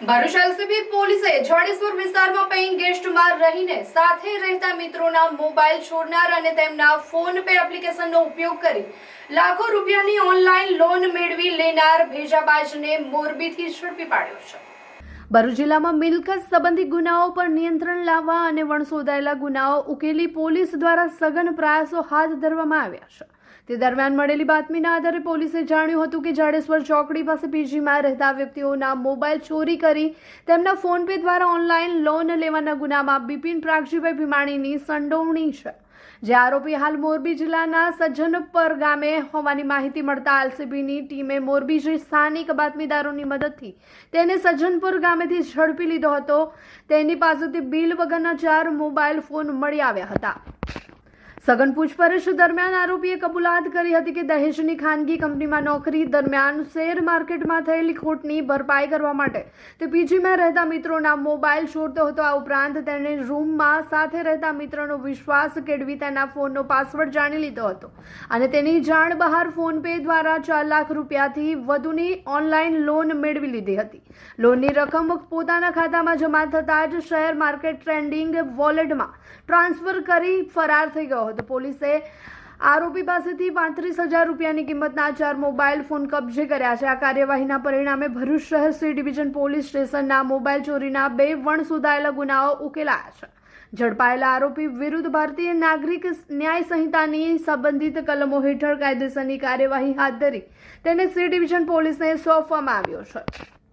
Bharuch LCB પોલીસે જાડેશ્વર વિસ્તારમાં paying ગેસ્ટમાં રહીને સાથે રહેતા મિત્રોના મોબાઈલ ચોરનાર અને તેમના ફોન પે એપ્લિકેશનનો ઉપયોગ કરી લાખો રૂપિયાની ઓનલાઈન લોન મેળવી લેનાર ભેજાબાજને મોરબીથી ઝડપી પાડ્યો છે। ભરૂચ જિલ્લામાં મિલકત સંબંધી ગુનાઓ પર નિયંત્રણ લાવવા અને વણસોદાયેલા ગુનાઓ ઉકેલી પોલીસ દ્વારા સઘન પ્રયાસો હાથ ધરવામાં આવ્યા છે। તે દરમિયાન મળેલી બાતમીના આધારે પોલીસે જાણ્યું હતું કે જાડેશ્વર ચોકડી પાસે પીજીમાં રહેતા વ્યક્તિઓના મોબાઈલ ચોરી કરી તેમના ફોન પે દ્વારા ઓનલાઈન લોન લેવાના ગુનામાં બિપિન પ્રાગજીભાઈ ભીમાણીની સંડોવણી છે, જે આરોપી હાલ મોરબી જિલ્લાના સજ્જનપર ગામે હોવાની માહિતી મળતા એલસીબીની ટીમે મોરબી જઈ સ્થાનિક બાતમીદારોની મદદથી તેને સજ્જનપુર ગામેથી ઝડપી લીધો હતો। તેની પાસેથી બિલ વગરના 4 મોબાઈલ ફોન મળી આવ્યા હતા। સઘન પૂછપરછ દરમિયાન આરોપીએ કબૂલાત કરી હતી કે દહેજની ખાનગી કંપનીમાં નોકરી દરમિયાન શેર માર્કેટમાં થયેલી ખોટની ભરપાઈ કરવા માટે તે પીજીમાં રહેતા મિત્રોના મોબાઈલ ચોરતો હતો। આ ઉપરાંત તેણે રૂમમાં સાથે રહેતા મિત્રનો વિશ્વાસ કેળવી તેના ફોનનો પાસવર્ડ જાણી લીધો હતો અને તેની જાણ બહાર ફોન પે દ્વારા 4 લાખ રૂપિયાથી વધુની ઓનલાઈન લોન મેળવી લીધી હતી। લોનની રકમ પોતાના ખાતામાં જમા થતાં જ શેર માર્કેટ ટ્રેડિંગ વોલેટમાં ટ્રાન્સફર કરી ફરાર થઈ ગયો હતો। પોલીસે આરોપી પાસેથી 35,000 રૂપિયાની કિંમતના 4 મોબાઈલ ફોન કબજે કર્યા છે। આ કાર્યવાહીના પરિણામે ભરૂચ શહેર સી ડિવિઝન પોલીસ સ્ટેશનના મોબાઈલ ચોરીના 2 વણસોદાયેલા ગુનાઓ ઉકેલાયા છે। ઝડપાયેલા આરોપી વિરુદ્ધ ભારતીય નાગરિક ન્યાય સંહિતાની સંબંધિત કલમો હેઠળ કાયદેસરની કાર્યવાહી હાથ ધરી તેને સી ડિવિઝન પોલીસને સોંપવામાં આવ્યો છે।